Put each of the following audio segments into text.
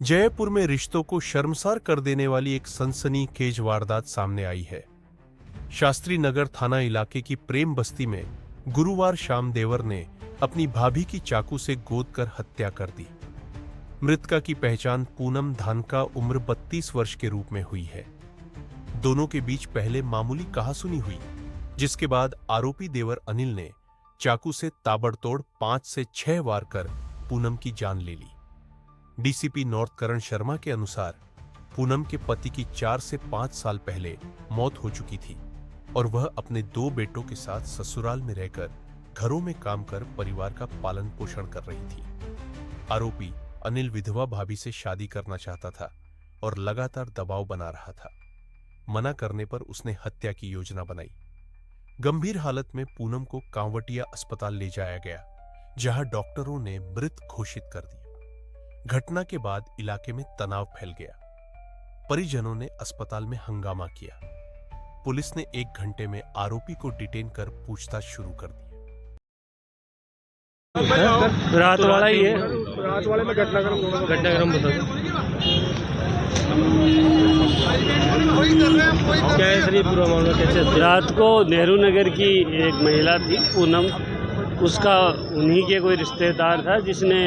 जयपुर में रिश्तों को शर्मसार कर देने वाली एक सनसनीखेज वारदात सामने आई है। शास्त्री नगर थाना इलाके की प्रेम बस्ती में गुरुवार शाम देवर ने अपनी भाभी की चाकू से गोद कर हत्या कर दी। मृतका की पहचान पूनम धानका उम्र 32 वर्ष के रूप में हुई है। दोनों के बीच पहले मामूली कहासुनी हुई, जिसके बाद आरोपी देवर अनिल ने चाकू से ताबड़तोड़ 5 से 6 वार कर पूनम की जान ले ली। डीसीपी नॉर्थ करण शर्मा के अनुसार पूनम के पति की 4 से 5 साल पहले मौत हो चुकी थी और वह अपने 2 बेटों के साथ ससुराल में रहकर घरों में काम कर परिवार का पालन पोषण कर रही थी। आरोपी अनिल विधवा भाभी से शादी करना चाहता था और लगातार दबाव बना रहा था। मना करने पर उसने हत्या की योजना बनाई। गंभीर हालत में पूनम को कांवटिया अस्पताल ले जाया गया, जहां डॉक्टरों ने मृत घोषित कर दिया। घटना के बाद इलाके में तनाव फैल गया। परिजनों ने अस्पताल में हंगामा किया। पुलिस ने 1 घंटे में आरोपी को डिटेन कर पूछताछ शुरू कर दी। रात वाला ही है। रात वाले में घटनाक्रम बता दो। क्या है सर ये पूरा मामला कैसे? रात को नेहरू नगर की एक महिला थी पूनम, उसका उन्हीं के कोई रिश्तेदार था जिसने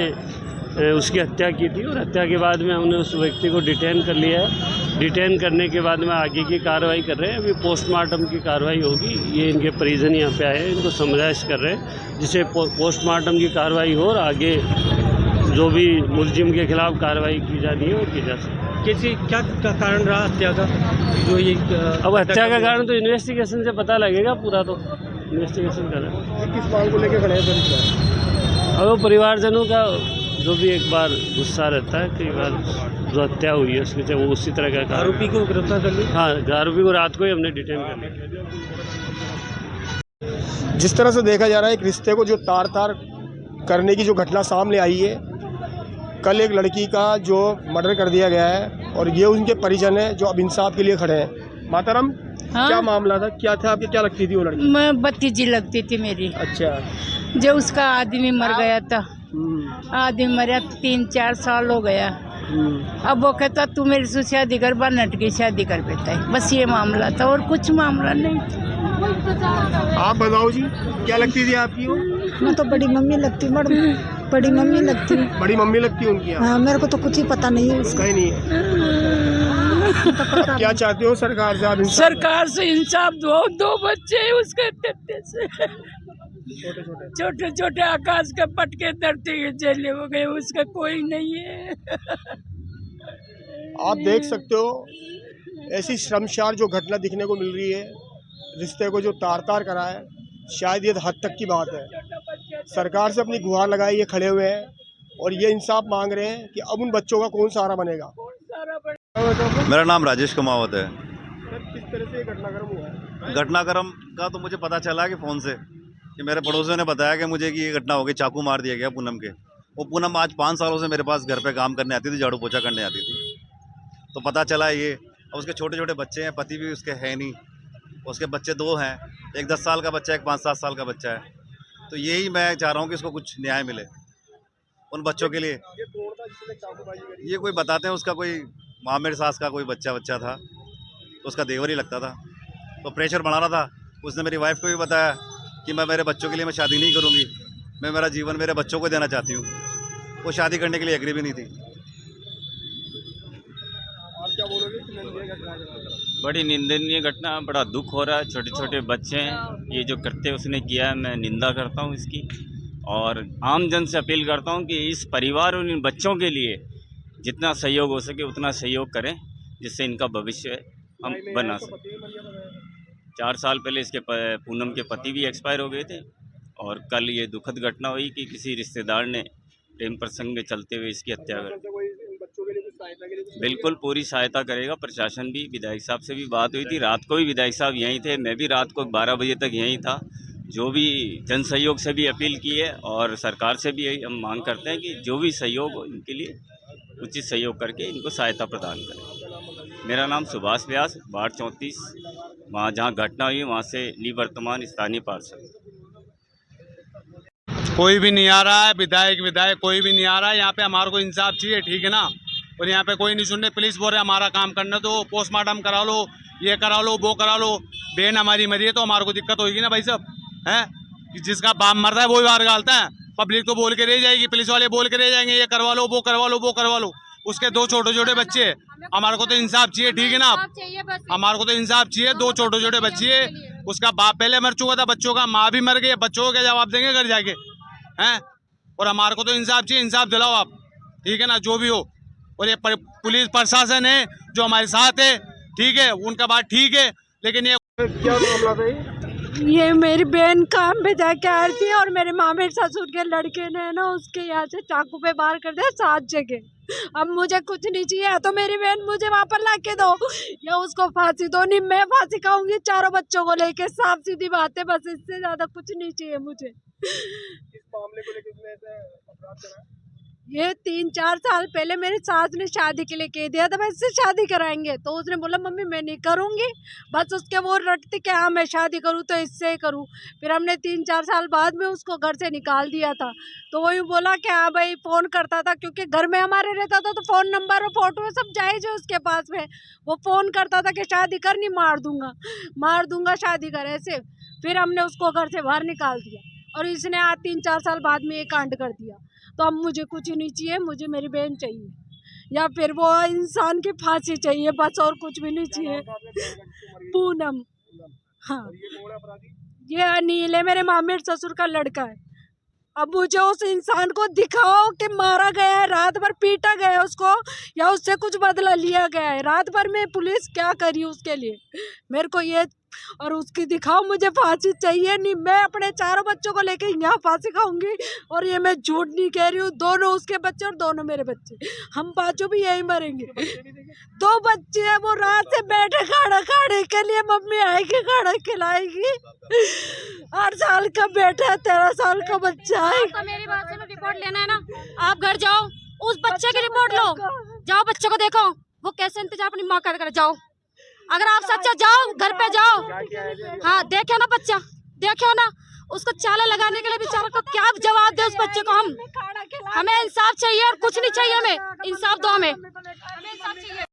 उसकी हत्या की थी और हत्या के बाद में हमने उस व्यक्ति को डिटेन कर लिया है। डिटेन करने के बाद में आगे की कार्रवाई कर रहे हैं। अभी पोस्टमार्टम की कार्रवाई होगी। ये इनके परिजन यहाँ पे आए हैं, इनको समझाइश कर रहे हैं जिससे पोस्टमार्टम की कार्रवाई हो और आगे जो भी मुलजिम के खिलाफ कार्रवाई की जानी है वो की जा सकती। किसी क्या कारण रहा हत्या का? जो ये अब हत्या का कारण तो इन्वेस्टिगेशन से पता लगेगा, पूरा तो इन्वेस्टिगेशन कर रहे हैं। किस मांग को लेकर खड़े हैं? अब वो परिवारजनों का जो भी एक बार गुस्सा रहता है, कई बार जो हत्या हुई है उसके वो उसी तरह का आरोपी को गिरफ्तार कर लिया? हाँ, आरोपी को रात को ही हमने डिटेन कर लिया। जिस तरह से देखा जा रहा है, एक रिश्ते को जो तार तार करने की जो घटना सामने आई है, कल एक लड़की का जो मर्डर कर दिया गया है और ये उनके परिजन है जो अब इंसाफ के लिए खड़े हैं। माताराम, हाँ? क्या मामला था, क्या था, आपकी क्या लगती थी वो लड़की? मैं भतीजी लगती थी मेरी। अच्छा। जो उसका आदमी मर गया था, आदमी मरा 3-4 साल हो गया। अब वो कहता तू मेरी से शादी कर, बा नट की शादी कर देता है। बस ये मामला था और कुछ मामला नहीं। आप बताओ जी, क्या लगती थी आपकी वो? मैं तो बड़ी मम्मी लगती, बड़ी मम्मी लगती। बड़ी मम्मी लगती है उनकी? हाँ, मेरे को तो कुछ ही पता नहीं है उसका। ही नहीं है। अब क्या चाहते हो सरकार से? आप सरकार से इंसाफ दो। 2 बच्चे हैं उसके तत्ते से, छोटे छोटे आकाश के पटके धरती के जले हो गए, उसका कोई नहीं है। आप देख सकते हो ऐसी शर्मसार जो घटना दिखने को मिल रही है, रिश्ते को जो तार तार करा है, शायद ये हद तक की बात है। सरकार से अपनी गुहार लगाए ये खड़े हुए हैं और ये इंसाफ मांग रहे हैं कि अब उन बच्चों का कौन सहारा बनेगा। मेरा नाम राजेश कुमावत है। किस तरह से घटनाक्रम हुआ है? घटनाक्रम का तो मुझे पता चला कि फ़ोन से, कि मेरे पड़ोसियों ने बताया कि मुझे कि ये घटना हो गई, चाकू मार दिया गया पूनम के। वो पूनम आज 5 सालों से मेरे पास घर पे काम करने आती थी, झाड़ू पोछा करने आती थी। तो पता चला ये, अब उसके छोटे छोटे बच्चे हैं, पति भी उसके है नहीं, उसके बच्चे 2 हैं, एक 10 साल का बच्चा है, एक 5-7 साल का बच्चा है। तो यही मैं चाह रहा हूँ कि इसको कुछ न्याय मिले उन बच्चों के लिए। ये कोई बताते हैं उसका कोई मामेर सास का कोई बच्चा था, तो उसका देवर ही लगता था, तो प्रेशर बढ़ा रहा था। उसने मेरी वाइफ को भी बताया कि मैं मेरे बच्चों के लिए मैं शादी नहीं करूँगी, मैं मेरा जीवन मेरे बच्चों को देना चाहती हूँ। वो शादी करने के लिए एग्री भी नहीं थी। आप क्या बोलोगे? बड़ी निंदनीय घटना, बड़ा दुख हो रहा है। छोटे छोटे बच्चे हैं, ये जो कृत्य उसने किया है, मैं निंदा करता हूँ इसकी और आम जन से अपील करता हूँ कि इस परिवार और इन बच्चों के लिए जितना सहयोग हो सके उतना सहयोग करें, जिससे इनका भविष्य हम बना सकें। 4 साल पहले इसके पूनम के पति भी एक्सपायर हो गए थे और कल ये दुखद घटना हुई कि किसी रिश्तेदार ने प्रेम प्रसंग में चलते हुए इसकी हत्या कर दी। बिल्कुल पूरी सहायता करेगा प्रशासन भी। विधायक साहब से भी बात हुई थी, रात को भी विधायक साहब यहीं थे, मैं भी रात को 12 बजे तक यहीं था। जो भी जन सहयोग से भी अपील की है और सरकार से भी यही हम मांग करते हैं कि जो भी सहयोग हो इनके लिए उचित सहयोग करके इनको सहायता प्रदान करें। मेरा नाम सुभाष व्यास, वार्ड 34, वहाँ जहाँ घटना हुई वहाँ से निवर्तमान स्थानीय पार्षद। कोई भी नहीं आ रहा है, विधायक कोई भी नहीं आ रहा है यहाँ पे। हमारे को इंसाफ चाहिए, ठीक है ना। और यहाँ पे कोई नहीं सुनने। पुलिस बोल रहे हमारा काम करने दो, पोस्टमार्टम करा लो, ये करा लो, वो करा लो। बहन हमारी मरी है तो हमारे को दिक्कत होगी ना भाई साहब, हैं? जिसका बाप मरता है वही बाहर गालता है। पब्लिक तो बोल के रह जाएगी, पुलिस वाले बोल के रह जाएंगे ये करवा लो, वो करवा लो, वो करवा लो। उसके 2 छोटे छोटे बच्चे, हमारे को तो इंसाफ चाहिए, ठीक है ना? हमारे को तो इंसाफ चाहिए। 2 छोटे छोटे बच्चे, उसका बाप पहले मर चुका था, बच्चों का माँ भी मर गई है। बच्चों को क्या जवाब देंगे घर जाके, हैं? और हमारे को तो इंसाफ चाहिए, इंसाफ दिलाओ आप, ठीक है ना? जो भी हो। और ये पुलिस प्रशासन है जो हमारे साथ है, ठीक है, उनका बात ठीक है, लेकिन ये क्या मामला था ये मेरी बहन काम पे जाके आ रही थी और मेरे मामे ससुर के लड़के ने ना उसके यहाँ से चाकू पे वार कर दिया 7 जगह। अब मुझे कुछ नहीं चाहिए, तो मेरी बहन मुझे वहाँ पर ला के दो या उसको फांसी दो। नहीं मैं फांसी खाऊंगी चारों बच्चों को लेके, साफ सीधी बात है, बस इससे ज्यादा कुछ नहीं चाहिए मुझे। इस मामले को लेकर उसने ऐसे अपराध करा? ये 3-4 साल पहले मेरी सास ने शादी के लिए कह दिया था मैं इससे शादी कराएंगे, तो उसने बोला मम्मी मैं नहीं करूँगी, बस उसके वो रटती कि हाँ मैं शादी करूँ तो इससे ही करूँ। फिर हमने 3-4 साल बाद में उसको घर से निकाल दिया था, तो वही बोला कि हाँ भाई फ़ोन करता था, क्योंकि घर में हमारे रहता था तो फ़ोन नंबर और फोटो सब जायज़ है उसके पास में। वो फ़ोन करता था कि शादी कर, नहीं मार दूंगा शादी कर, ऐसे। फिर हमने उसको घर से बाहर निकाल दिया और इसने आज 3-4 साल बाद में ये कांड कर दिया। तो अब मुझे कुछ नहीं चाहिए, मुझे मेरी बहन चाहिए या फिर वो इंसान की फांसी चाहिए, बस और कुछ भी नहीं चाहिए। पूनम, हाँ, ये अनिल है, मेरे मामे ससुर का लड़का है। अब मुझे उस इंसान को दिखाओ कि मारा गया है, रात भर पीटा गया है उसको, या उससे कुछ बदला लिया गया है। रात भर में पुलिस क्या करी उसके लिए, मेरे को ये, और उसकी दिखाओ, मुझे फांसी चाहिए। नहीं मैं अपने 4 बच्चों को लेके यहाँ फांसी खाऊंगी, और ये मैं झूठ नहीं कह रही हूँ। दोनों उसके बच्चे और दोनों मेरे बच्चे, हम 5 भी यही मरेंगे। 2 बच्चे हैं, वो रात से बैठे खाना खाने के लिए, मम्मी आएगी खाना खिलाएगी। 8 साल का बेटा है, 13 साल का बच्चा है। तो मेरी बात सुनो, रिपोर्ट लेना है ना, आप घर जाओ, उस बच्चे की रिपोर्ट लो, जाओ बच्चे को देखो वो कैसे इंतजार अपनी माँ का करे। जाओ, अगर आप सच्चा जाओ, घर पे जाओ, हाँ देखो ना बच्चा, देखो ना उसको चाला लगाने के लिए बेचारा को क्या जवाब दे उस बच्चे को। हमें इंसाफ चाहिए और कुछ नहीं चाहिए, हमें इंसाफ दो, हमें इंसाफ चाहिए।